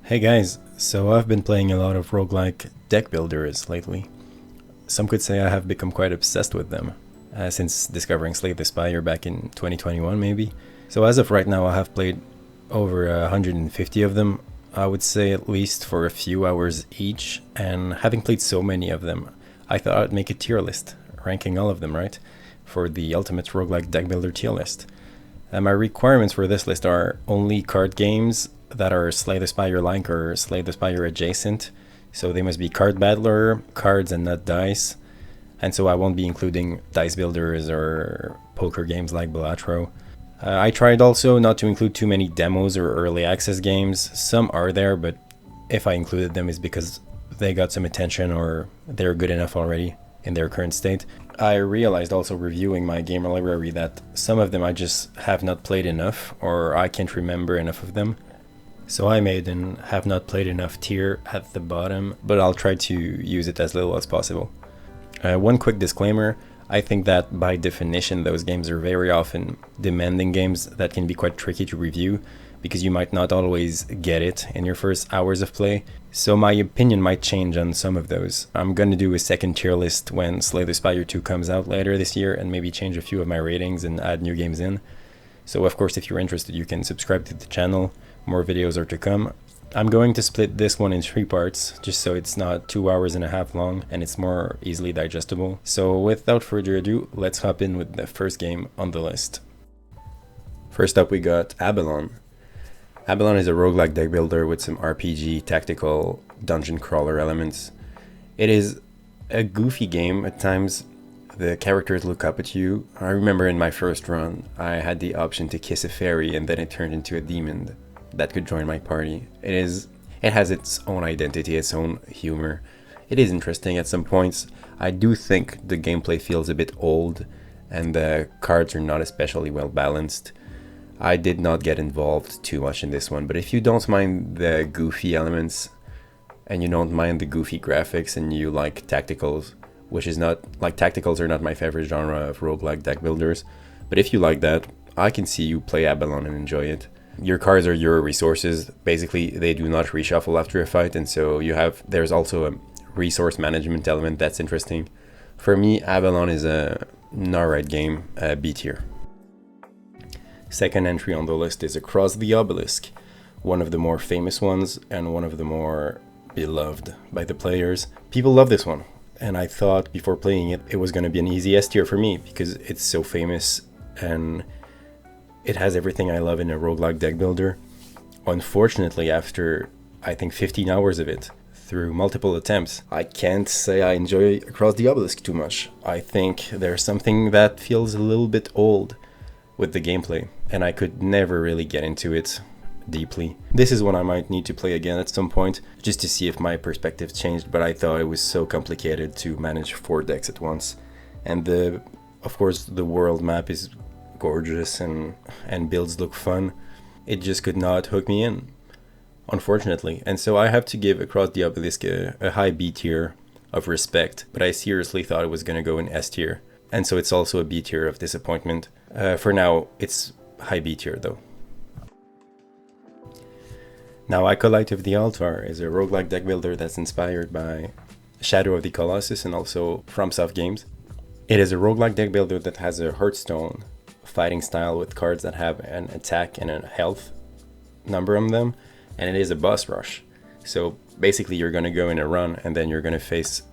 Hey guys, so I've been playing a lot of roguelike deck builders lately. Some could say I have become quite obsessed with them, since discovering Slay the Spire back in 2021 maybe. So as of right now I have played over 150 of them, I would say at least for a few hours each, and having played so many of them, I thought I'd make a tier list, ranking all of them, right? For the ultimate roguelike deck builder tier list. My requirements for this list are only card games that are Slay the Spire-like or Slay the Spire adjacent. So they must be card battler, cards and not dice. And so I won't be including dice builders or poker games like Balatro. I tried also not to include too many demos or early access games. Some are there, but if I included them it's because they got some attention or they're good enough already in their current state. I realized also reviewing my game library that some of them I just have not played enough, or I can't remember enough of them. So I made an have not played enough tier at the bottom, but I'll try to use it as little as possible. One quick disclaimer, I think that by definition those games are very often demanding games that can be quite tricky to review, because you might not always get it in your first hours of play, so my opinion might change on some of those. I'm gonna do a second tier list when Slay the Spire 2 comes out later this year and maybe change a few of my ratings and add new games in. So of course if you're interested you can subscribe to the channel, more videos are to come. I'm going to split this one in 3 parts, just so it's not 2 hours and a half long and it's more easily digestible. So without further ado, let's hop in with the first game on the list. First up we got Abalon. Abalon is a roguelike deck builder with some RPG, tactical, dungeon crawler elements. It is a goofy game at times. The characters look up at you. I remember in my first run, I had the option to kiss a fairy and then it turned into a demon that could join my party. It has its own identity, its own humor. It is interesting at some points. I do think the gameplay feels a bit old and the cards are not especially well balanced. I did not get involved too much in this one, but if you don't mind the goofy elements and you don't mind the goofy graphics and you like tacticals, which is not, like tacticals are not my favorite genre of roguelike deck builders, but if you like that, I can see you play Abalon and enjoy it. Your cards are your resources. Basically, they do not reshuffle after a fight, and so there's also a resource management element that's interesting. For me, Abalon is a alright game, B tier. Second entry on the list is Across the Obelisk, one of the more famous ones and one of the more beloved by the players. People love this one, and I thought before playing it, it was going to be an easy S tier for me because it's so famous and it has everything I love in a roguelike deck builder. Unfortunately, after I think 15 hours of it, through multiple attempts, I can't say I enjoy Across the Obelisk too much. I think there's something that feels a little bit old with the gameplay, and I could never really get into it deeply. This is one I might need to play again at some point, just to see if my perspective changed, but I thought it was so complicated to manage 4 decks at once. And of course the world map is gorgeous and builds look fun. It just could not hook me in, unfortunately. And so I have to give Across the Obelisk a high B tier of respect, but I seriously thought it was going to go in S tier. And so it's also a B tier of disappointment. For now, it's high B tier though. Now, Acolyte of the Altar is a roguelike deck builder that's inspired by Shadow of the Colossus and also FromSoft games. It is a roguelike deck builder that has a Hearthstone fighting style with cards that have an attack and a health number on them, and it is a boss rush. So basically you're going to go in a run and then you're going to face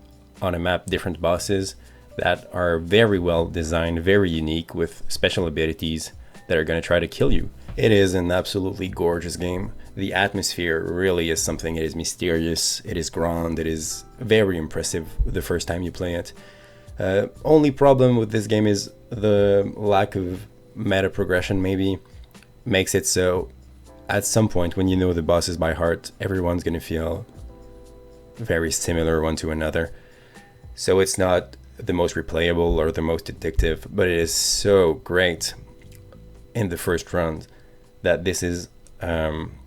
on a map different bosses that are very well designed, very unique, with special abilities that are going to try to kill you. It is an absolutely gorgeous game. The atmosphere really is something. It is mysterious, it is grand, it is very impressive the first time you play it. Only problem with this game is the lack of meta progression maybe makes it so at some point when you know the bosses by heart, everyone's going to feel very similar one to another. So it's not the most replayable or the most addictive, but it is so great in the first round that this is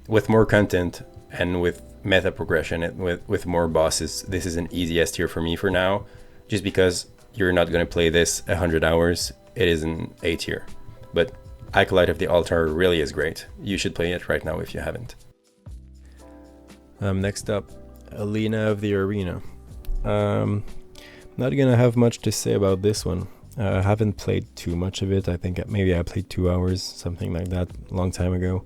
with more content and with meta progression and with more bosses, this is an easy S tier for me for now, just because you're not going to play this 100 hours. It is an A tier, but Acolyte of the Altar really is great. You should play it right now if you haven't. Next up, Alina of the Arena. Not gonna have much to say about this one. I haven't played too much of it. I think maybe I played 2 hours, something like that, a long time ago.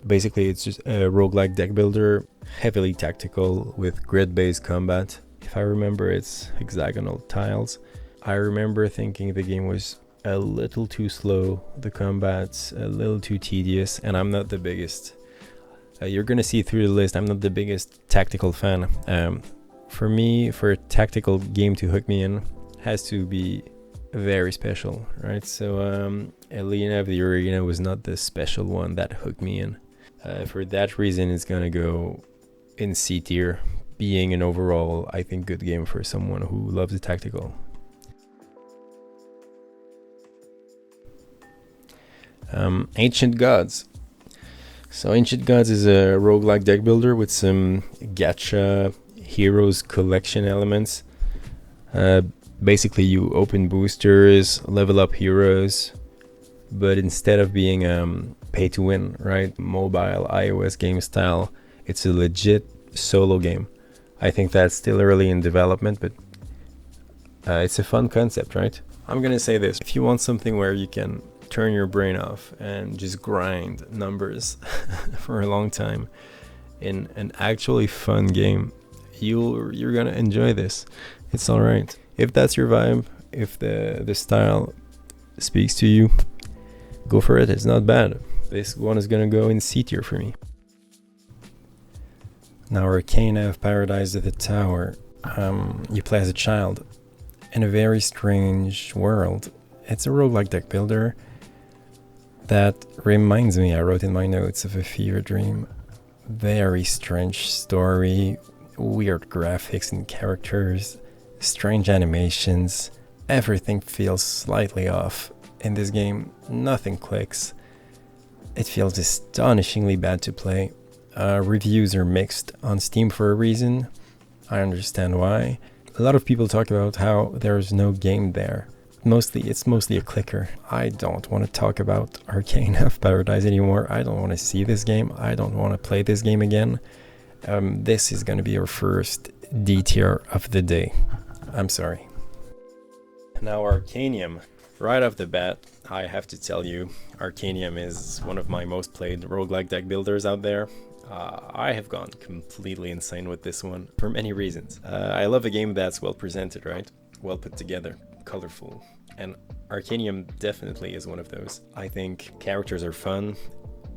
Basically, it's just a roguelike deck builder, heavily tactical with grid-based combat. If I remember, it's hexagonal tiles. I remember thinking the game was a little too slow, the combat's a little too tedious, and I'm not the biggest. You're gonna see through the list, I'm not the biggest tactical fan. For me, for a tactical game to hook me in, has to be very special, right? So Alina of the Arena was not the special one that hooked me in. For that reason, it's gonna go in C tier, being an overall, I think, good game for someone who loves the tactical. Ancient Gods. So Ancient Gods is a roguelike deck builder with some gacha heroes collection elements. Basically you open boosters, level up heroes, but instead of being pay to win, right, mobile iOS game style, it's a legit solo game. I think that's still early in development, but it's a fun concept, right? I'm gonna say this: if you want something where you can turn your brain off and just grind numbers for a long time in an actually fun game, you're gonna enjoy this. It's all right. If that's your vibe, if the style speaks to you, go for it. It's not bad. This one is gonna go in C tier for me. Now, Arcana of Paradise of the Tower. You play as a child in a very strange world. It's a roguelike deck builder that reminds me, I wrote in my notes, of a fever dream. Very strange story, weird graphics and characters, strange animations. Everything feels slightly off in this game. Nothing clicks. It feels astonishingly bad to play. Reviews are mixed on Steam for a reason. I understand why. A lot of people talk about how there's no game there. It's mostly a clicker. I don't want to talk about Arcana of Paradise anymore. I don't want to see this game. I don't want to play this game again. This is going to be our first D tier of the day. I'm sorry. Now, Arcanium. Right off the bat, I have to tell you, Arcanium is one of my most played roguelike deck builders out there. I have gone completely insane with this one for many reasons. I love a game that's well presented, right? Well put together, colorful. And Arcanium definitely is one of those. I think characters are fun,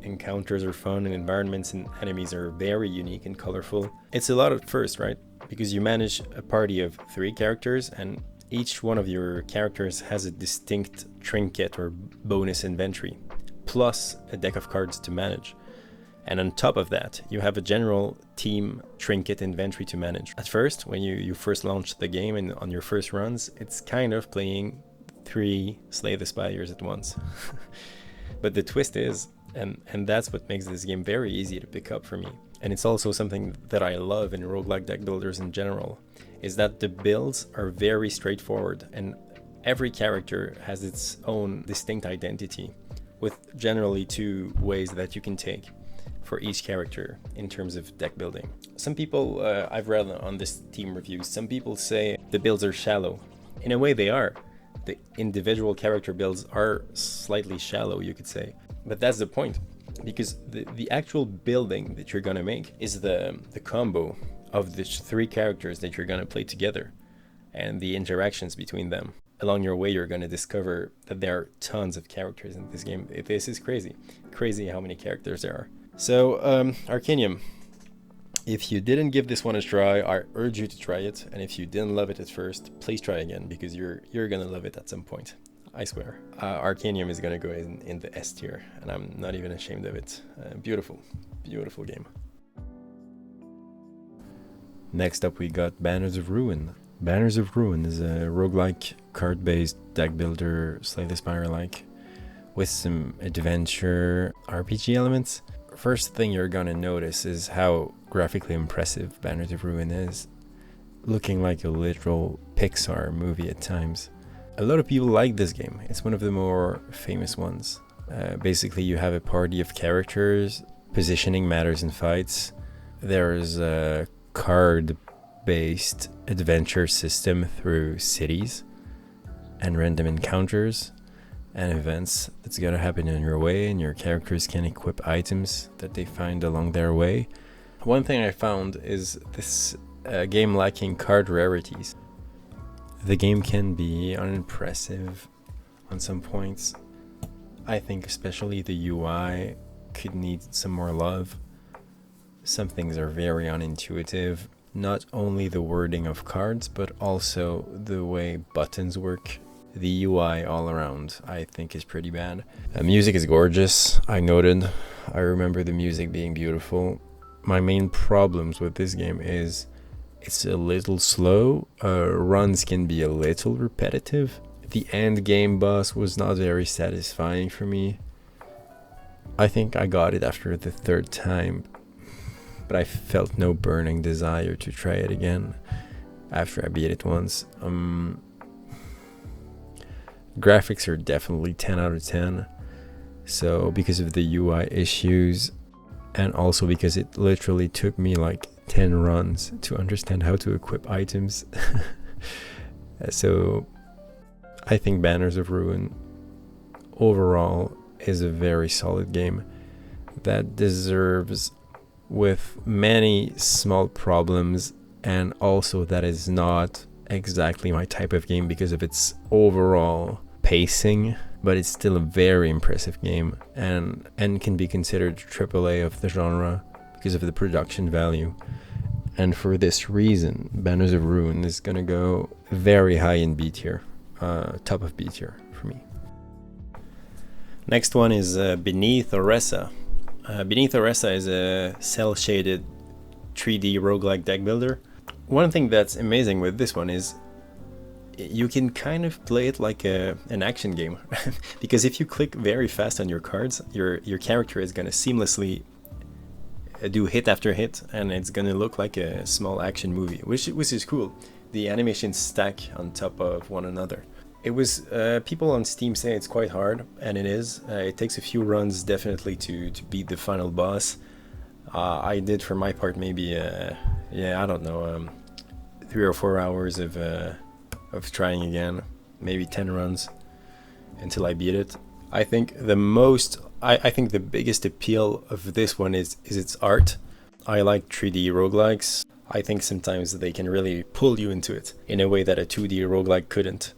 encounters are fun, and environments and enemies are very unique and colorful. It's a lot at first, right? Because you manage a party of 3 characters, and each one of your characters has a distinct trinket or bonus inventory, plus a deck of cards to manage. And on top of that, you have a general team trinket inventory to manage. At first, when you first launch the game and on your first runs, it's kind of playing 3 Slay the Spires at once. But the twist is, and that's what makes this game very easy to pick up for me, and it's also something that I love in roguelike deck builders in general, is that the builds are very straightforward and every character has its own distinct identity, with generally 2 ways that you can take for each character in terms of deck building. Some people, I've read on this team reviews, some people say the builds are shallow. In a way they are. The individual character builds are slightly shallow, you could say. But that's the point, because the actual building that you're gonna make is the combo of the 3 characters that you're gonna play together and the interactions between them. Along your way, you're gonna discover that there are tons of characters in this game. This is crazy. Crazy how many characters there are. So, Arcanium, if you didn't give this one a try, I urge you to try it. And if you didn't love it at first, please try again, because you're gonna love it at some point. I swear. Arcanium is gonna go in the S tier, and I'm not even ashamed of it. Beautiful, beautiful game. Next up, we got Banners of Ruin. Banners of Ruin is a roguelike card-based deck builder, Slay the Spire-like, with some adventure RPG elements. First thing you're gonna notice is how graphically impressive Banners of Ruin is, looking like a literal Pixar movie at times. A lot of people like this game. It's one of the more famous ones. Basically, you have a party of characters, positioning matters in fights, there's a card-based adventure system through cities and random encounters and events that's gonna happen in your way, and your characters can equip items that they find along their way. One thing I found is this game lacking card rarities. The game can be unimpressive on some points. I think especially the UI could need some more love. Some things are very unintuitive. Not only the wording of cards, but also the way buttons work. The UI all around, I think, is pretty bad. Music is gorgeous, I noted. I remember the music being beautiful. My main problems with this game is it's a little slow. Runs can be a little repetitive. The end game boss was not very satisfying for me. I think I got it after the third time, but I felt no burning desire to try it again after I beat it once. Graphics are definitely 10 out of 10. So because of the UI issues, and also because it literally took me like 10 runs to understand how to equip items. So I think Banners of Ruin overall is a very solid game that deserves, with many small problems, and also that is not exactly my type of game because of its overall pacing, but it's still a very impressive game and can be considered AAA of the genre because of the production value. And for this reason, Banners of Ruin is gonna go very high in B tier, top of B tier for me. Next one is Beneath Oresa. Beneath Oresa is a cel-shaded 3D roguelike deck builder. One thing that's amazing with this one is you can kind of play it like an action game. Because if you click very fast on your cards, your character is going to seamlessly do hit after hit, and it's going to look like a small action movie, which is cool. The animations stack on top of one another. It was people on Steam say it's quite hard, and it is. It takes a few runs definitely to beat the final boss. I did for my part maybe I don't know, 3 or 4 hours of trying again, maybe 10 runs until I beat it. I think I think the biggest appeal of this one is its art. I like 3D roguelikes. I think sometimes they can really pull you into it in a way that a 2D roguelike couldn't,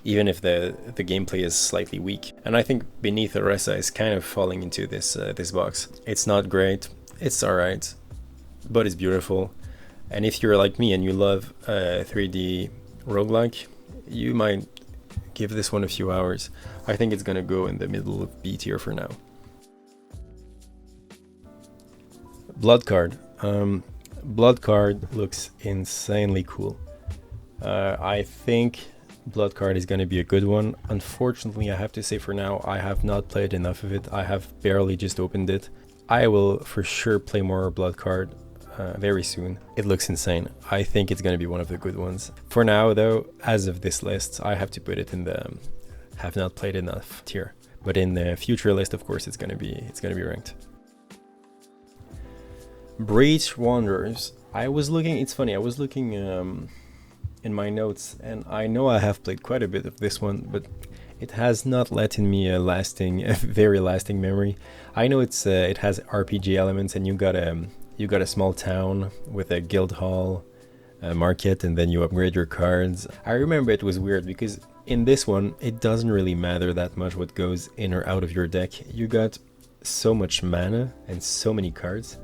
even if the gameplay is slightly weak. And I think Beneath Oresa is kind of falling into this box. It's not great, it's alright, but it's beautiful. And if you're like me and you love 3D roguelike, you might give this one a few hours. I think it's gonna go in the middle of B tier for now. Bloodcard. Bloodcard looks insanely cool. I think Bloodcard is going to be a good one. Unfortunately, I have to say for now, I have not played enough of it. I have barely just opened it. I will for sure play more Bloodcard very soon. It looks insane. I think it's going to be one of the good ones. For now, though, as of this list, I have to put it in the have not played enough tier. But in the future list, of course, it's going to be ranked. Breach Wanderers. It's funny, I was looking in my notes, and I know I have played quite a bit of this one, but it has not left in me a very lasting memory. I know it has RPG elements, and you got a small town with a guild hall, a market, and then you upgrade your cards. I remember it was weird because in this one, it doesn't really matter that much what goes in or out of your deck. You got so much mana and so many cards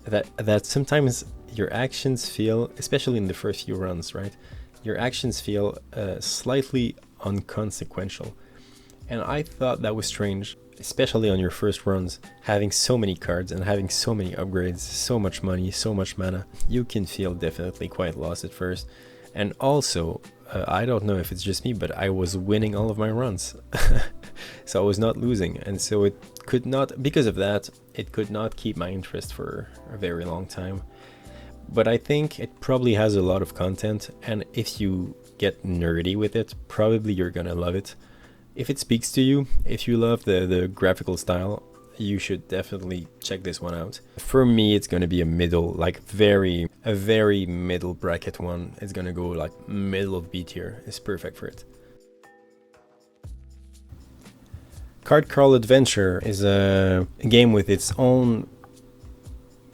that sometimes your actions feel, especially in the first few runs, right? Your actions feel slightly inconsequential. And I thought that was strange, especially on your first runs, having so many cards and having so many upgrades, so much money, so much mana. You can feel definitely quite lost at first. And also, I don't know if it's just me, but I was winning all of my runs. So I was not losing, and so it could not, because of that, it could not keep my interest for a very long time. But I think it probably has a lot of content, and if you get nerdy with it, probably you're gonna love it. If it speaks to you, if you love the graphical style, you should definitely check this one out. For me, it's gonna be a middle, like a very middle bracket one. It's gonna go like middle of B tier. It's perfect for it. Card Crawl Adventure is a game with its own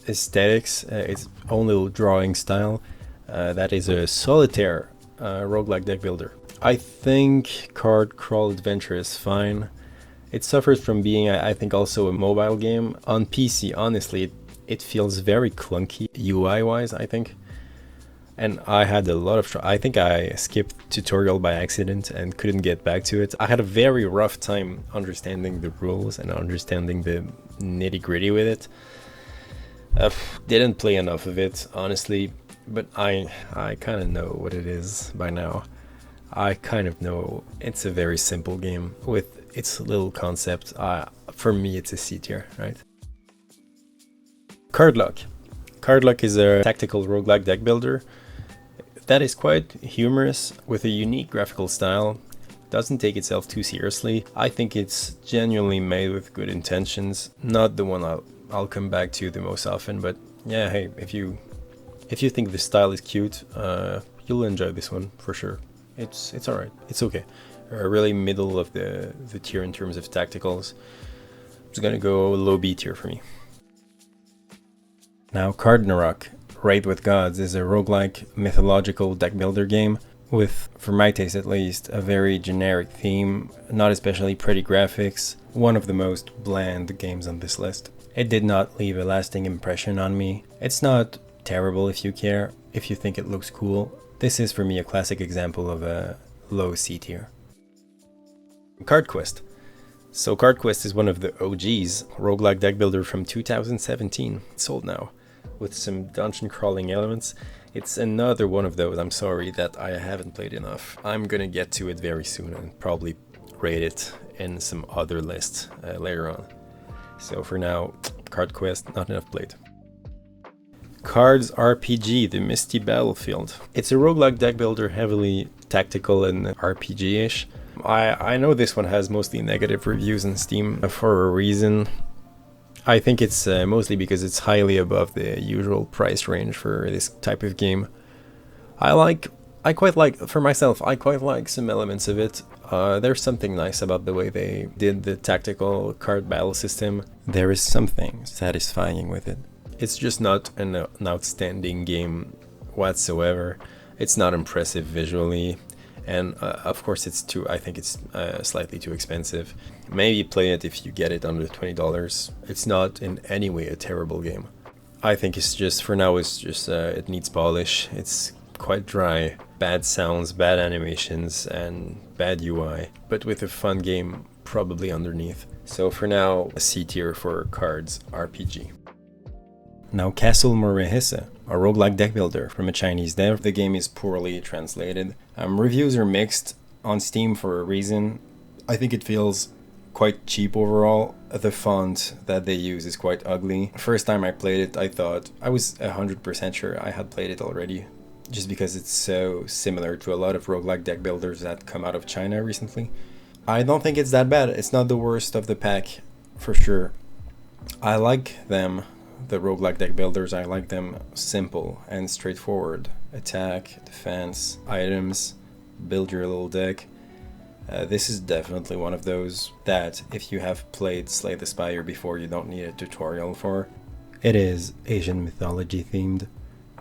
aesthetics, its own little drawing style. That is a solitaire roguelike deck builder. I think Card Crawl Adventure is fine. It suffers from being, I think, also a mobile game. On PC, honestly, it feels very clunky UI-wise, I think. And I had a lot of trouble. I think I skipped tutorial by accident and couldn't get back to it. I had a very rough time understanding the rules and understanding the nitty-gritty with it. Didn't play enough of it, honestly, but I kind of know what it is by now. I kind of know it's a very simple game with its little concept. For me, it's a C tier, right? Cardlock. Cardlock is a tactical roguelike deck builder that is quite humorous with a unique graphical style. Doesn't take itself too seriously. I think it's genuinely made with good intentions. Not the one I'll come back to the most often, but yeah, hey, if you think the style is cute, you'll enjoy this one for sure. It's alright. It's okay. Really middle of the tier in terms of tacticals. It's gonna go low B tier for me. Now, Cardnarock, Raid with Gods, is a roguelike mythological deck builder game with, for my taste at least, a very generic theme, not especially pretty graphics, one of the most bland games on this list. It did not leave a lasting impression on me. It's not terrible if you care, if you think it looks cool. This is for me a classic example of a low C tier. Card Quest. So Card Quest is one of the OGs, roguelike deck builder from 2017. It's old now, with some dungeon crawling elements. It's another one of those, I'm sorry, that I haven't played enough. I'm gonna get to it very soon and probably rate it in some other lists later on. So for now, Card Quest, not enough played. Cards RPG, the Misty Battlefield. It's a roguelike deck builder, heavily tactical and RPG-ish. I know this one has mostly negative reviews on Steam for a reason. I think it's mostly because it's highly above the usual price range for this type of game. I quite like, for myself, I quite like some elements of it. There's something nice about the way they did the tactical card battle system. There is something satisfying with it. It's just not an outstanding game whatsoever. It's not impressive visually. And of course I think it's slightly too expensive. Maybe play it if you get it under $20. It's not in any way a terrible game. I think it's just, for now, it's just, it needs polish. It's quite dry, bad sounds, bad animations, and bad UI, but with a fun game probably underneath. So for now, a C tier for Cards RPG. Now, Castle Morihisa, a roguelike deck builder from a Chinese dev. The game is poorly translated. Reviews are mixed on Steam for a reason. I think it feels quite cheap overall. The font that they use is quite ugly. First time I played it, I thought, I was 100% sure I had played it already, just because it's so similar to a lot of roguelike deck builders that come out of China recently. I don't think it's that bad. It's not the worst of the pack, for sure. I like them. The roguelike deck builders, I like them simple and straightforward. Attack, defense, items, build your little deck. This is definitely one of those that if you have played Slay the Spire before, you don't need a tutorial for. It is Asian mythology themed.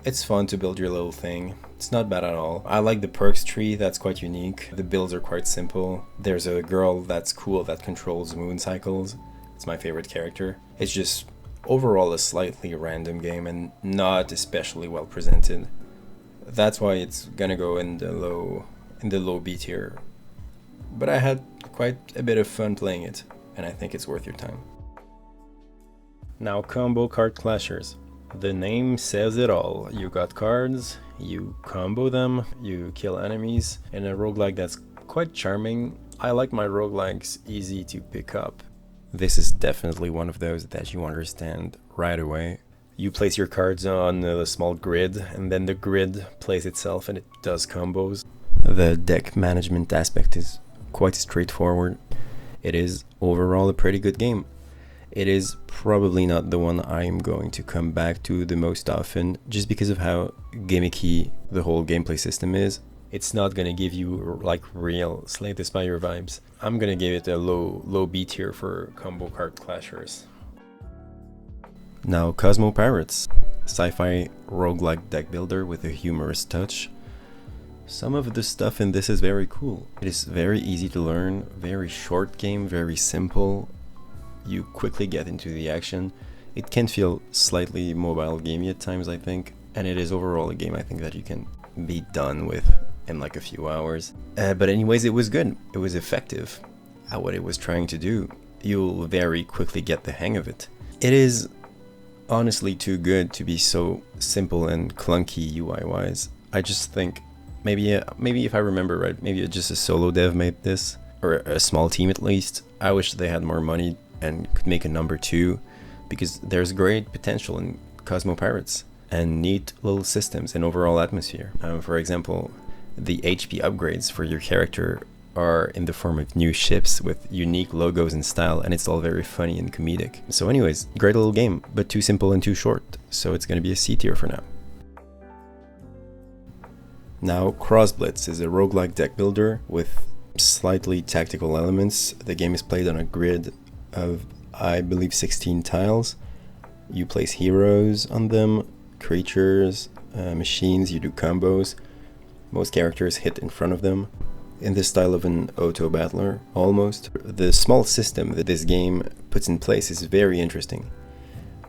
It's fun to build your little thing. It's not bad at all. I like the perks tree, that's quite unique. The builds are quite simple. There's a girl that's cool that controls moon cycles. It's my favorite character. It's just overall a slightly random game and not especially well presented. That's why it's gonna go in the low B tier. But I had quite a bit of fun playing it, and I think it's worth your time. Now, Combo Card Clashers. The name says it all. You got cards, you combo them, you kill enemies in a roguelike that's quite charming. I like my roguelikes easy to pick up. This is definitely one of those that you understand right away. You place your cards on a small grid, and then the grid plays itself and it does combos. The deck management aspect is quite straightforward. It is overall a pretty good game. It is probably not the one I'm going to come back to the most often, just because of how gimmicky the whole gameplay system is. It's not gonna give you like real Slay the Spire vibes. I'm gonna give it a low B tier for combo card clashers. Now Cosmo Pirates, sci-fi roguelike deck builder with a humorous touch. Some of the stuff in this is very cool. It is very easy to learn, very short game, very simple. You quickly get into the action. It can feel slightly mobile gamey at times, I think, and it is overall a game I think that you can be done with in like a few hours. But anyways, it was good. It was effective at what it was trying to do. You'll very quickly get the hang of it. It is honestly too good to be so simple and clunky UI wise. I just think maybe if I remember right, maybe just a solo dev made this, or a small team at least. I wish they had more money and could make a number 2, because there's great potential in Cosmo Pirates and neat little systems and overall atmosphere. For example, the HP upgrades for your character are in the form of new ships with unique logos and style, and it's all very funny and comedic. So anyways, great little game, but too simple and too short, so it's gonna be a C tier for now. Now, Blitz is a roguelike deck builder with slightly tactical elements. The game is played on a grid of, I believe, 16 tiles. You place heroes on them, creatures, machines, you do combos. Most characters hit in front of them, in the style of an auto-battler, almost. The small system that this game puts in place is very interesting.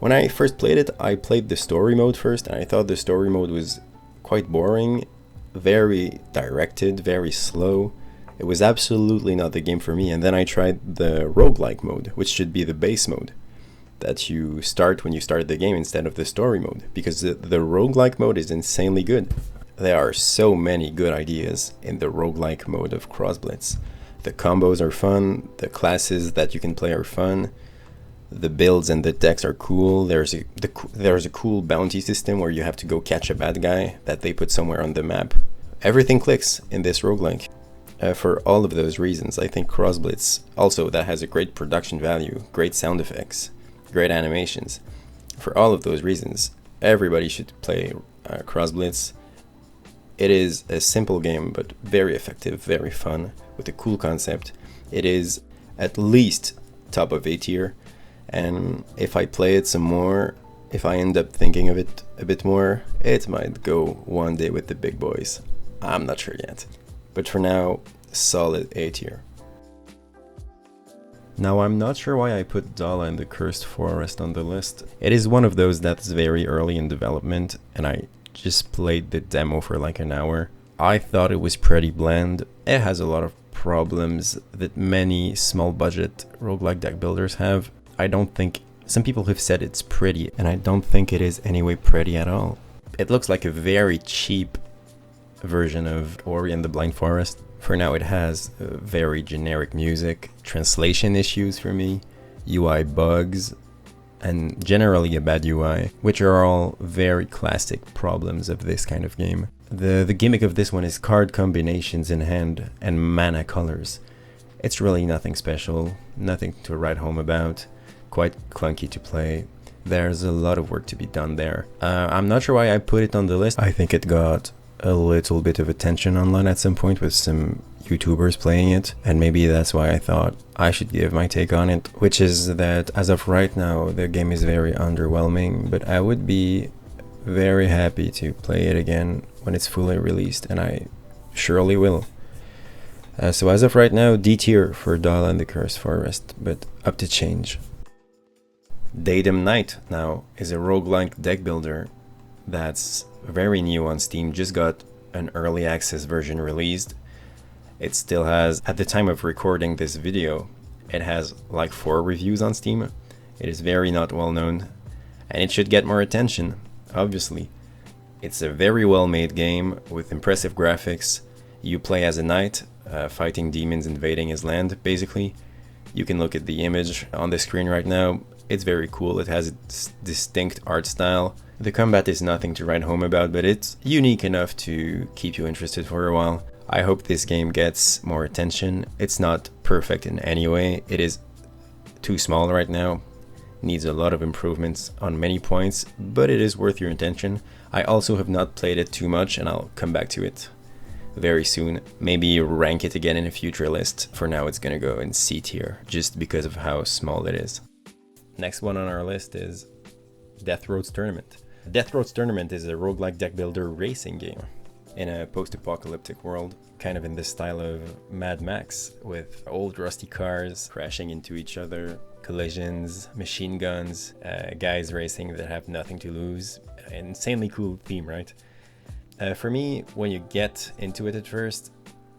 When I first played it, I played the story mode first, and I thought the story mode was quite boring, very directed, very slow. It was absolutely not the game for me, and then I tried the roguelike mode, which should be the base mode that you start when you start the game instead of the story mode, because the roguelike mode is insanely good. There are so many good ideas in the roguelike mode of Blitz. The combos are fun, the classes that you can play are fun, the builds and the decks are cool. There's a cool bounty system where you have to go catch a bad guy that they put somewhere on the map. Everything clicks in this roguelike. For all of those reasons, I think Blitz also that has a great production value, great sound effects, great animations. For all of those reasons, everybody should play Blitz. It is a simple game, but very effective, very fun, with a cool concept. It is at least top of A tier, and if I play it some more, if I end up thinking of it a bit more, it might go one day with the big boys. I'm not sure yet. But for now, solid A tier. Now, I'm not sure why I put Dala and the Cursed Forest on the list. It is one of those that's very early in development, and I just played the demo for like an hour. I thought it was pretty bland. It has a lot of problems that many small budget roguelike deck builders have. I don't think, some people have said it's pretty, and I don't think it is anyway pretty at all. It looks like a very cheap version of Ori and the Blind Forest. For now, it has very generic music, translation issues for me, UI bugs, and generally a bad UI, which are all very classic problems of this kind of game. The gimmick of this one is card combinations in hand and mana colors. It's really nothing special, nothing to write home about, quite clunky to play. There's a lot of work to be done there. I'm not sure why I put it on the list. I think it got a little bit of attention online at some point with some YouTubers playing it, and maybe that's why I thought I should give my take on it, which is that as of right now the game is very underwhelming, but I would be very happy to play it again when it's fully released, and I surely will. So as of right now, D tier for Dala and the Cursed Forest, but up to change. Daydam Knight now is a roguelike deck builder that's very new on Steam, just got an early access version released. It still has, at the time of recording this video, it has like 4 reviews on Steam. It is very not well known, and it should get more attention, obviously. It's a very well made game with impressive graphics. You play as a knight, fighting demons invading his land, basically. You can look at the image on the screen right now. It's very cool. It has a distinct art style. The combat is nothing to write home about, but it's unique enough to keep you interested for a while. I hope this game gets more attention. It's not perfect in any way. It is too small right now. needs a lot of improvements on many points, but it is worth your attention. I also have not played it too much, and I'll come back to it very soon. Maybe rank it again in a future list. For now it's gonna go in C tier, just because of how small it is. Next one on our list is Death Road's Tournament. Death Road's Tournament is a roguelike deck builder racing game in a post-apocalyptic world, kind of in the style of Mad Max, with old rusty cars crashing into each other, collisions, machine guns, guys racing that have nothing to lose. Insanely cool theme, right? For me, when you get into it at first,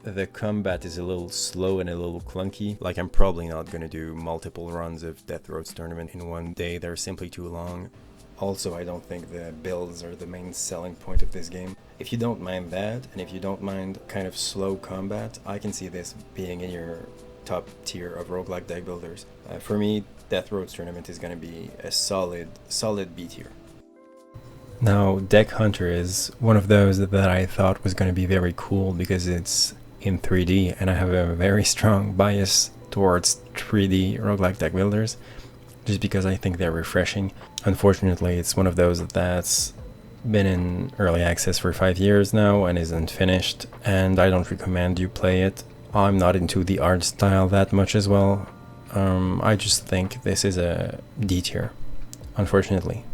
the combat is a little slow and a little clunky. Like, I'm probably not gonna do multiple runs of Death Road's Tournament in one day, they're simply too long. Also, I don't think the builds are the main selling point of this game. If you don't mind that, and if you don't mind kind of slow combat, I can see this being in your top tier of roguelike deck builders. For me, Death Road's Tournament is gonna be a solid B tier. Now, Deck Hunter is one of those that I thought was going to be very cool because it's in 3D, and I have a very strong bias towards 3D roguelike deck builders, just because I think they're refreshing. Unfortunately, it's one of those that's been in early access for 5 years now and isn't finished, and I don't recommend you play it. I'm not into the art style that much as well. I just think this is a D tier, unfortunately.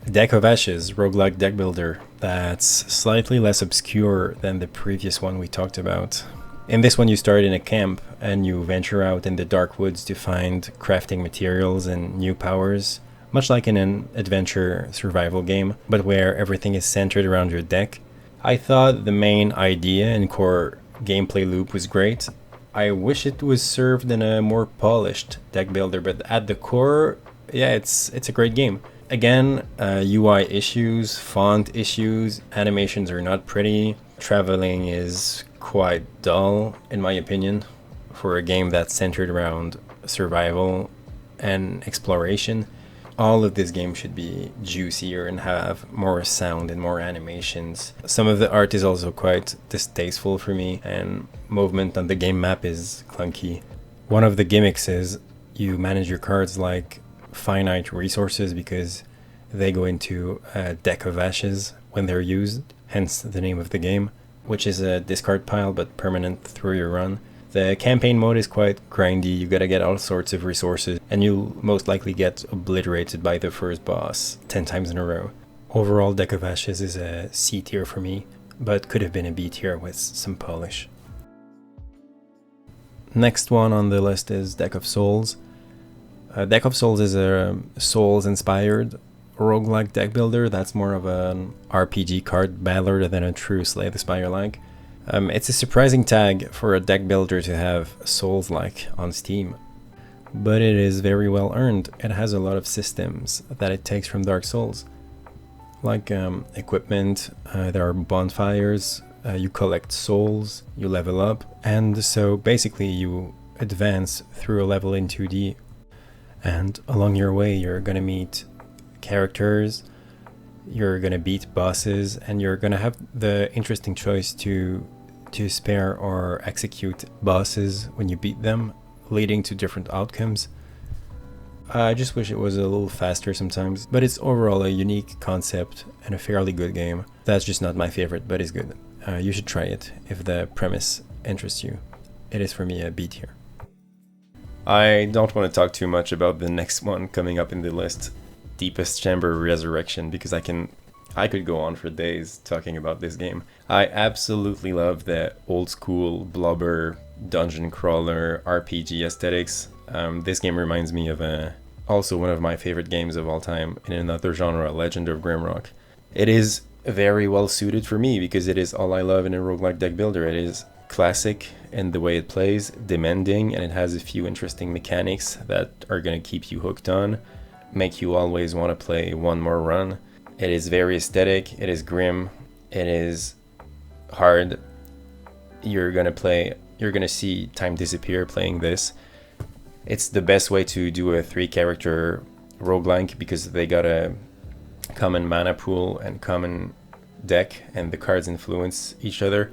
Deck of Ashes, roguelike deck builder that's slightly less obscure than the previous one we talked about. In this one you start in a camp and you venture out in the dark woods to find crafting materials and new powers, much like in an adventure survival game, but where everything is centered around your deck. I thought the main idea and core gameplay loop was great. I wish it was served in a more polished deck builder, but at the core, yeah, it's a great game. Again, UI issues, font issues, animations are not pretty, traveling is quite dull in my opinion for a game that's centered around survival and exploration. All of this game should be juicier and have more sound and more animations. Some of the art is also quite distasteful for me, and movement on the game map is clunky. One of the gimmicks is you manage your cards like finite resources because they go into a deck of ashes when they're used, hence the name of the game, which is a discard pile but permanent through your run. The campaign mode is quite grindy, you gotta get all sorts of resources, and you'll most likely get obliterated by the first boss 10 times in a row. Overall, Deck of Ashes is a C tier for me, but could have been a B tier with some polish. Next one on the list is Deck of Souls. Deck of Souls is a Souls-inspired roguelike deck builder that's more of an RPG card battler than a true Slay the Spire-like. It's a surprising tag for a deck builder to have Souls-like on Steam, but it is very well earned. It has a lot of systems that it takes from Dark Souls, like equipment, there are bonfires, you collect souls, you level up, and so basically you advance through a level in 2D, and along your way you're gonna meet characters, you're gonna beat bosses, and you're gonna have the interesting choice to spare or execute bosses when you beat them, leading to different outcomes. I just wish it was a little faster sometimes, but it's overall a unique concept and a fairly good game. That's just not my favorite, but it's good. You should try it if the premise interests you. It is for me a B tier. I don't want to talk too much about the next one coming up in the list, Deepest Chamber Resurection, because I could go on for days talking about this game. I absolutely love the old school blobber dungeon crawler RPG aesthetics. This game reminds me of also one of my favorite games of all time in another genre, Legend of Grimrock. It is very well suited for me because it is all I love in a roguelike deck builder. It is classic in the way it plays, demanding, and it has a few interesting mechanics that are going to keep you hooked on, make you always want to play one more run. It is very aesthetic, it is grim, it is hard. You're gonna see time disappear playing this. It's the best way to do a 3-character roguelike because they got a common mana pool and common deck, and the cards influence each other.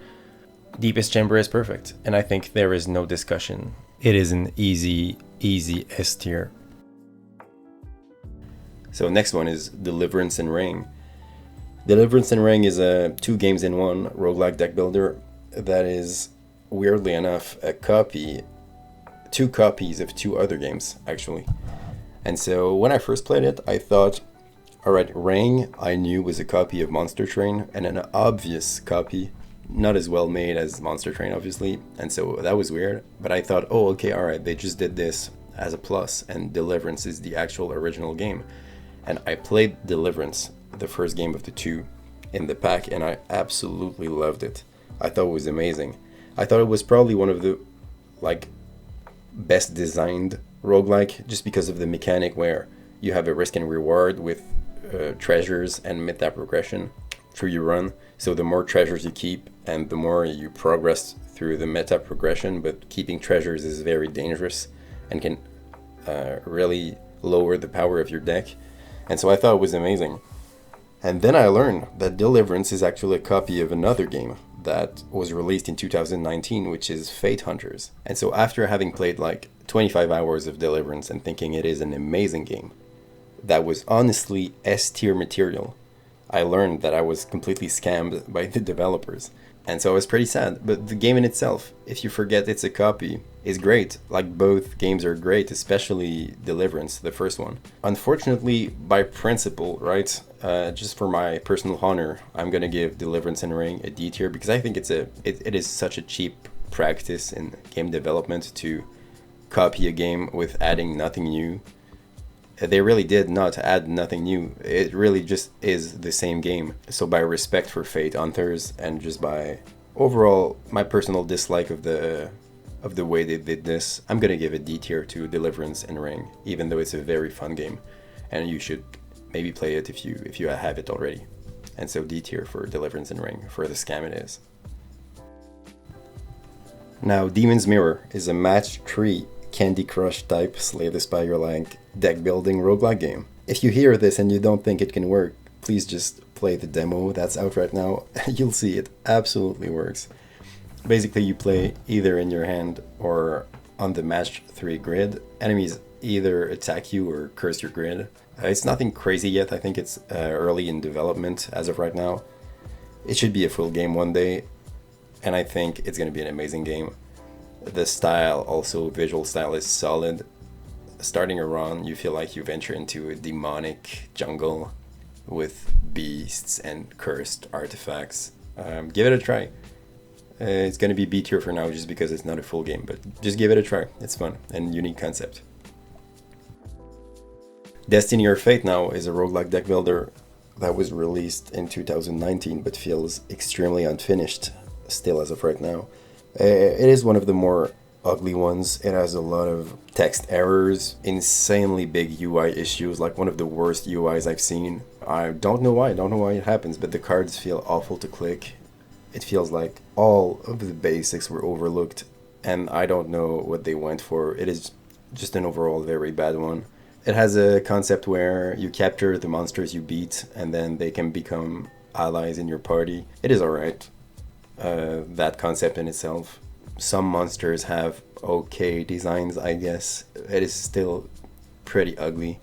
Deepest Chamber is perfect, and I think there is no discussion. It is an easy S tier. So next one is Deliverance Reign. Deliverance Reign is a 2 games in 1 roguelike deck builder that is, weirdly enough, a copy, 2 copies of 2 other games, actually. And so when I first played it, I thought, alright, Reign I knew was a copy of Monster Train, and an obvious copy, not as well made as Monster Train, obviously, and so that was weird. But I thought, oh, okay, alright, they just did this as a plus, and Deliverance is the actual original game. And I played Deliverance, the first game of the 2, in the pack, and I absolutely loved it. I thought it was amazing. I thought it was probably one of the, like, best designed roguelike, just because of the mechanic where you have a risk and reward with treasures and meta progression through your run. So the more treasures you keep and the more you progress through the meta progression, but keeping treasures is very dangerous and can really lower the power of your deck. And so I thought it was amazing. And then I learned that Deliverance is actually a copy of another game that was released in 2019, which is Fate Hunters. And so after having played like 25 hours of Deliverance and thinking it is an amazing game, that was honestly S-tier material, I learned that I was completely scammed by the developers. And so I was pretty sad. But the game in itself, if you forget it's a copy, is great. Like, both games are great, especially Deliverance, the first one. Unfortunately, by principle, right, just for my personal honor, I'm gonna give Deliverance Reign a D tier, because I think it is such a cheap practice in game development to copy a game with adding nothing new. They really did not add nothing new. It really just is the same game. So by respect for Fate Hunters, and just by overall my personal dislike of the way they did this, I'm gonna give a D tier to Deliverance Reign, even though it's a very fun game, and you should maybe play it if you have it already. And so D tier for Deliverance Reign for the scam it is. Now, Demon's Mirror is a match 3 Candy Crush type Slay the Spire like deck building roguelike game. If you hear this and you don't think it can work, please just play the demo that's out right now. You'll see it absolutely works. Basically, you play either in your hand or on the match 3 grid. Enemies either attack you or curse your grid. It's nothing crazy yet. I think it's early in development as of right now. It should be a full game one day, and I think it's going to be an amazing game. The style, also visual style, is solid. Starting a run, you feel like you venture into a demonic jungle with beasts and cursed artifacts. Give it a try. It's going to be B tier for now just because it's not a full game, but just give it a try. It's fun and unique concept. Destiny or Fate now is a roguelike deck builder that was released in 2019 but feels extremely unfinished still as of right now. It is one of the more ugly ones. It has a lot of text errors, insanely big UI issues, like one of the worst UIs I've seen. I don't know why it happens, but the cards feel awful to click. It feels like all of the basics were overlooked, and I don't know what they went for. It is just an overall very bad one. It has a concept where you capture the monsters you beat, and then they can become allies in your party. It is alright. That concept in itself. Some monsters have okay designs, I guess. It is still pretty ugly.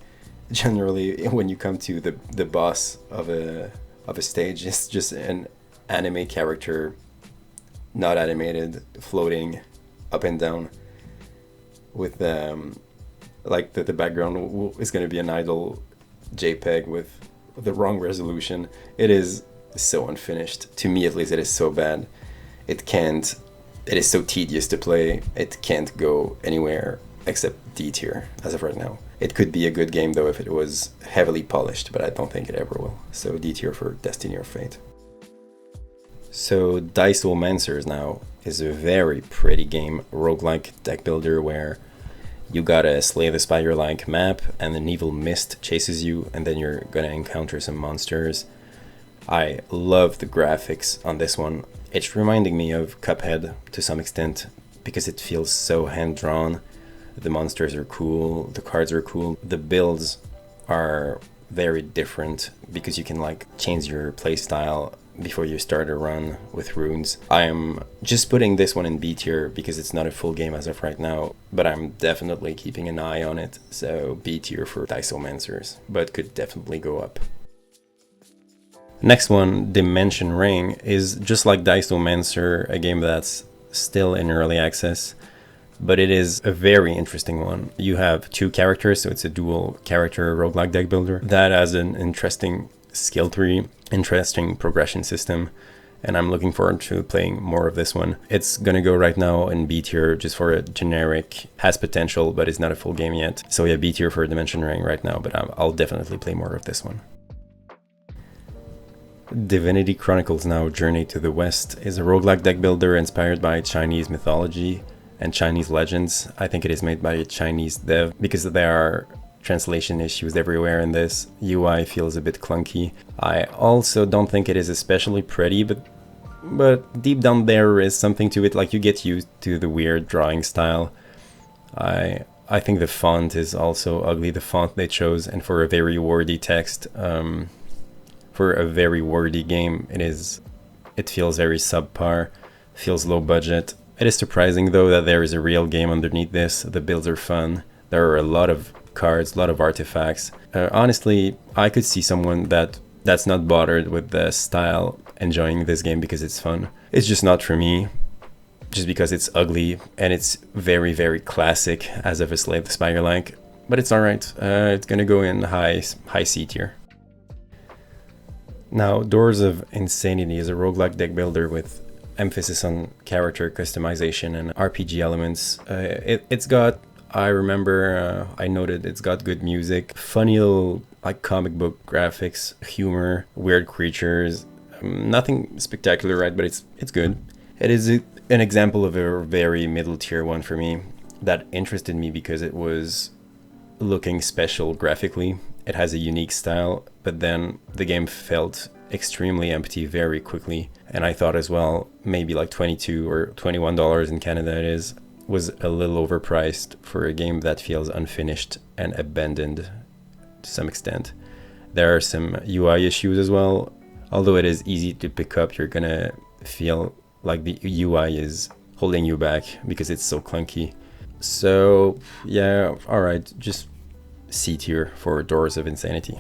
Generally, when you come to the boss of a stage, it's just an anime character, not animated, floating up and down with like the background is going to be an idle JPEG with the wrong resolution. It is so unfinished. To me, at least, it is so bad. It is so tedious to play. It can't go anywhere except D tier as of right now. It could be a good game though if it was heavily polished, but I don't think it ever will. So D tier for Destiny or Fate. So Dice-O-Mancers now is a very pretty game, roguelike deck builder where you gotta slay the Spire like map and an evil mist chases you, and then you're gonna encounter some monsters. I love the graphics on this one. It's reminding me of Cuphead to some extent because it feels so hand-drawn. The monsters are cool, the cards are cool, the builds are very different because you can like change your playstyle before you start a run with runes. I am just putting this one in B tier because it's not a full game as of right now, but I'm definitely keeping an eye on it. So B tier for Dice-O-Mancers, but could definitely go up. Next one, Dimension Ring, is just like Dice-O-Mancer, a game that's still in early access, but it is a very interesting one. You have 2 characters, so it's a dual character roguelike deck builder that has an interesting skill tree, interesting progression system, and I'm looking forward to playing more of this one. It's gonna go right now in B tier just for a generic, has potential, but it's not a full game yet. So yeah, B tier for Dimension Ring right now, but I'll definitely play more of this one. Divinity Chronicles now, Journey to the West, is a roguelike deck builder inspired by Chinese mythology and Chinese legends. I think it is made by a Chinese dev because there are translation issues everywhere in this. UI feels a bit clunky. I also don't think it is especially pretty, but deep down there is something to it, like you get used to the weird drawing style. I think the font is also ugly, the font they chose, and for a very wordy text, for a very wordy game, it feels very subpar, feels low budget. It is surprising though that there is a real game underneath this. The builds are fun. There are a lot of cards, a lot of artifacts. Honestly, I could see someone that's not bothered with the style enjoying this game because it's fun. It's just not for me, just because it's ugly and it's very, very classic as of a Slay the Spire like. But it's alright. It's gonna go in high C tier. Now, Doors of Insanity is a roguelike deck builder with emphasis on character customization and RPG elements. It's got, I remember, I noted it's got good music, funny little like comic book graphics, humor, weird creatures. Nothing spectacular, right? But it's good. It is an example of a very middle tier one for me that interested me because it was looking special graphically. It has a unique style, but then the game felt extremely empty very quickly. And I thought as well, maybe like $22 or $21 in Canada it was a little overpriced for a game that feels unfinished and abandoned to some extent. There are some UI issues as well. Although it is easy to pick up, you're gonna feel like the UI is holding you back because it's so clunky. So yeah, alright, just C tier for Doors of Insanity.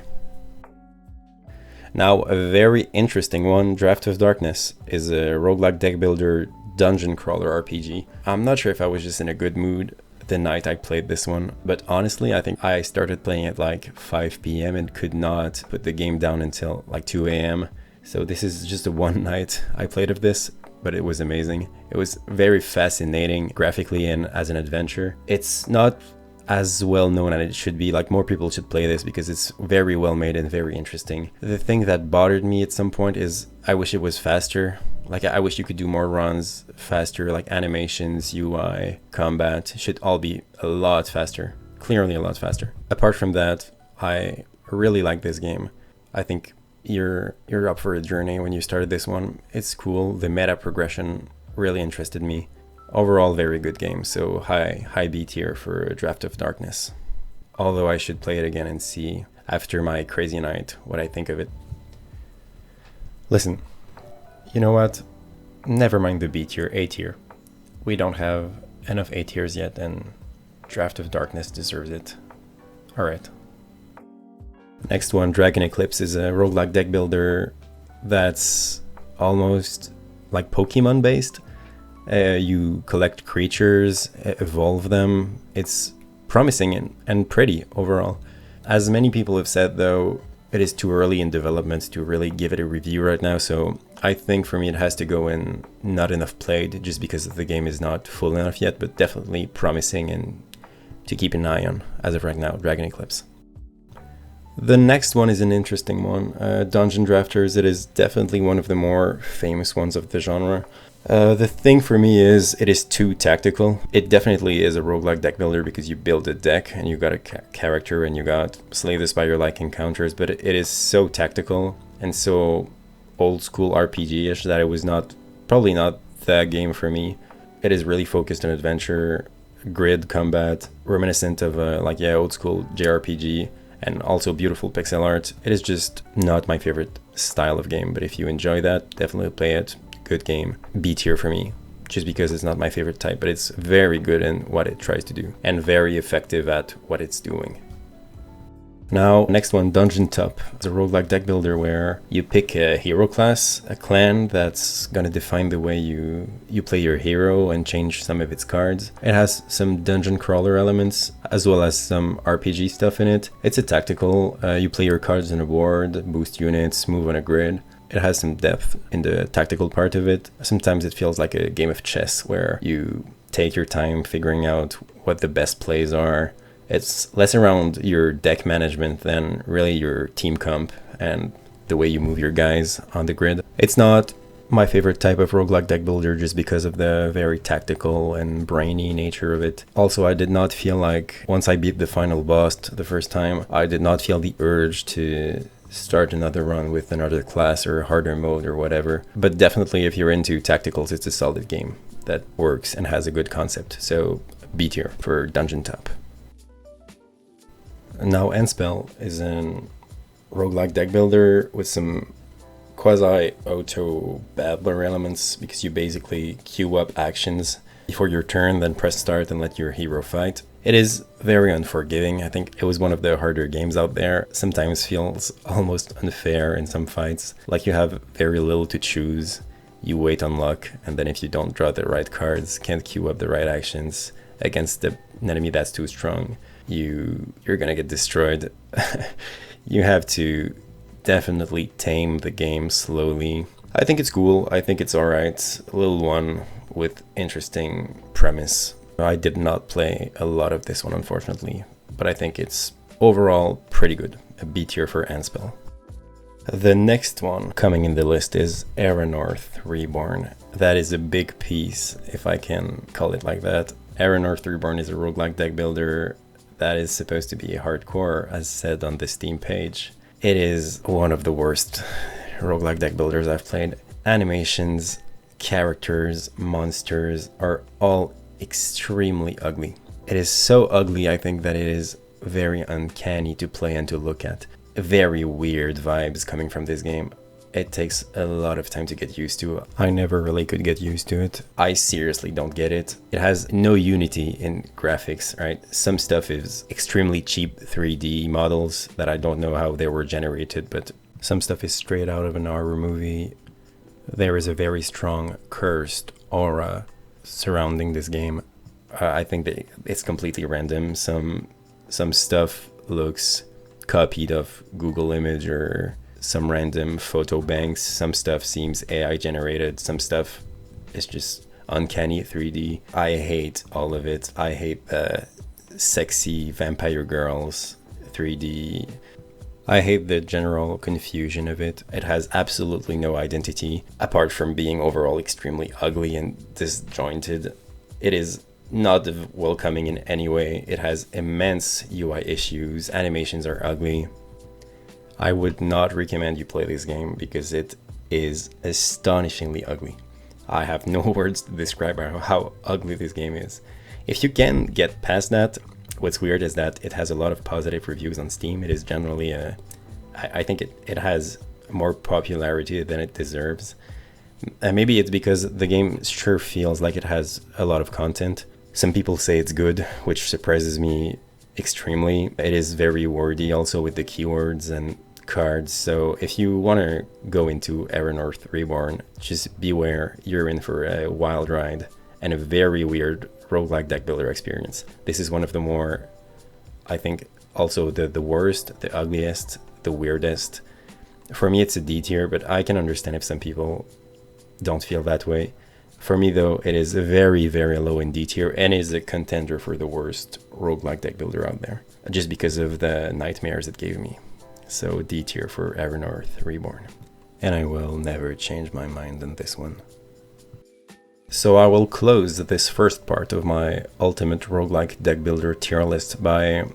Now, a very interesting one, Draft of Darkness, is a roguelike deck builder dungeon crawler RPG. I'm not sure if I was just in a good mood the night I played this one, but honestly I think I started playing at like 5 p.m. and could not put the game down until like 2 a.m. So this is just the one night I played of this, but it was amazing. It was very fascinating graphically and as an adventure. It's not as well known as it should be, like more people should play this because it's very well made and very interesting. The thing that bothered me at some point is I wish it was faster. Like I wish you could do more runs faster, like animations, UI, combat should all be a lot faster, clearly a lot faster. Apart from that, I really like this game. I think you're up for a journey when you started this one. It's cool. The meta progression really interested me. Overall, very good game, so high B tier for Draft of Darkness. Although I should play it again and see, after my crazy night, what I think of it. Listen, you know what? Never mind the B tier, A tier. We don't have enough A tiers yet, and Draft of Darkness deserves it. Alright. Next one, Dragon Eclipse, is a roguelike deck builder that's almost like Pokemon based. You collect creatures, evolve them. It's promising and pretty overall. As many people have said though, it is too early in development to really give it a review right now, so I think for me it has to go in not enough played just because the game is not full enough yet, but definitely promising and to keep an eye on as of right now, Dragon Eclipse. The next one is an interesting one, Dungeon Drafters. It is definitely one of the more famous ones of the genre. The thing for me is it is too tactical. It definitely is a roguelike deck builder because you build a deck and you got a character and you got Slay the Spire-like encounters, but it is so tactical and so old school RPG-ish that it was probably not that game for me. It is really focused on adventure, grid combat, reminiscent of old school JRPG, and also beautiful pixel art. It is just not my favorite style of game, but if you enjoy that, definitely play it. Good game. B tier for me, just because it's not my favorite type, but it's very good in what it tries to do and very effective at what it's doing. Now, next one, Dungeon Top. It's a roguelike deck builder where you pick a hero class, a clan that's gonna define the way you play your hero and change some of its cards. It has some dungeon crawler elements as well as some RPG stuff in it. It's a tactical, you play your cards on a board, boost units, move on a grid. It has some depth in the tactical part of it. Sometimes it feels like a game of chess where you take your time figuring out what the best plays are. It's less around your deck management than really your team comp and the way you move your guys on the grid. It's not my favorite type of roguelike deck builder just because of the very tactical and brainy nature of it. Also, I did not feel like once I beat the final boss the first time, I did not feel the urge to start another run with another class or harder mode or whatever. But definitely if you're into tacticals, it's a solid game that works and has a good concept. So B tier for Dungeon Top. Now Enspell is an roguelike deck builder with some quasi-auto battler elements because you basically queue up actions before your turn, then press start and let your hero fight. It is very unforgiving. I think it was one of the harder games out there. Sometimes feels almost unfair in some fights, like you have very little to choose. You wait on luck, and then if you don't draw the right cards, can't queue up the right actions against an enemy that's too strong, you're gonna get destroyed. You have to definitely tame the game slowly. I think it's cool. I think it's alright. A little one with interesting premise. I did not play a lot of this one, unfortunately, but I think it's overall pretty good. A B tier for Enspell. The next one coming in the list is Erannorth Reborn. That is a big piece, if I can call it like that. Erannorth Reborn is a roguelike deck builder that is supposed to be hardcore, as said on the Steam page. It is one of the worst roguelike deck builders I've played. Animations, characters, monsters are all extremely ugly. It is so ugly, I think, that it is very uncanny to play and to look at. Very weird vibes coming from this game. It takes a lot of time to get used to. I never really could get used to it. I seriously don't get it. It has no unity in graphics, right? Some stuff is extremely cheap 3D models that I don't know how they were generated, but some stuff is straight out of an horror movie. There is a very strong cursed aura surrounding this game. I think that it's completely random. Some stuff looks copied of Google image or some random photo banks. Some stuff seems AI generated. Some stuff is just uncanny 3D. I hate all of it. I hate the sexy vampire girls 3D. I hate the general confusion of it. It has absolutely no identity apart from being overall extremely ugly and disjointed. It is not welcoming in any way. It has immense UI issues. Animations are ugly. I would not recommend you play this game because it is astonishingly ugly. I have no words to describe how ugly this game is. If you can get past that, what's weird is that it has a lot of positive reviews on Steam. It is generally I think it has more popularity than it deserves. And maybe it's because the game sure feels like it has a lot of content. Some people say it's good, which surprises me extremely. It is very wordy also with the keywords and cards. So if you want to go into Erannorth Reborn, just beware, you're in for a wild ride and a very weird roguelike deck builder experience. This is one of the more, I think, also the worst, the ugliest, the weirdest. For me, it's a D tier, but I can understand if some people don't feel that way. For me, though, it is very, very low in D tier and is a contender for the worst roguelike deck builder out there, just because of the nightmares it gave me. So D tier for Erannorth Reborn. And I will never change my mind on this one. So I will close this first part of my ultimate roguelike deck builder tier list by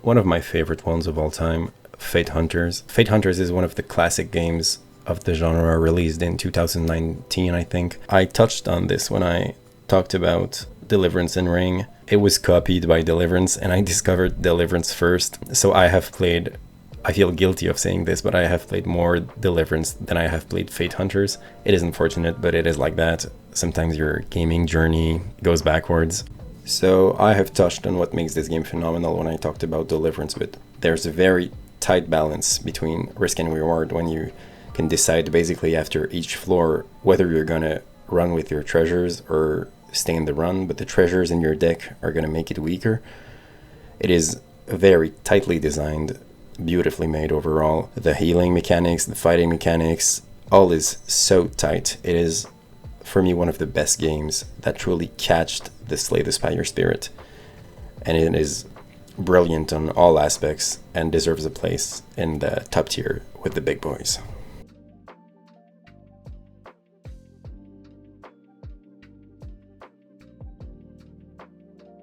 one of my favorite ones of all time, Fate Hunters. Fate Hunters is one of the classic games of the genre, released in 2019, I think. I touched on this when I talked about Deliverance and Reign. It was copied by Deliverance, and I discovered Deliverance first. So I have played, I feel guilty of saying this, but I have played more Deliverance than I have played Fate Hunters. It is unfortunate, but it is like that. Sometimes your gaming journey goes backwards. So I have touched on what makes this game phenomenal when I talked about Deliverance, but there's a very tight balance between risk and reward when you can decide basically after each floor whether you're gonna run with your treasures or stay in the run, but the treasures in your deck are gonna make it weaker. It is very tightly designed, beautifully made overall. The healing mechanics, the fighting mechanics, all is so tight. It is, for me, one of the best games that truly catched the Slay the Spire spirit. And it is brilliant on all aspects and deserves a place in the top tier with the big boys.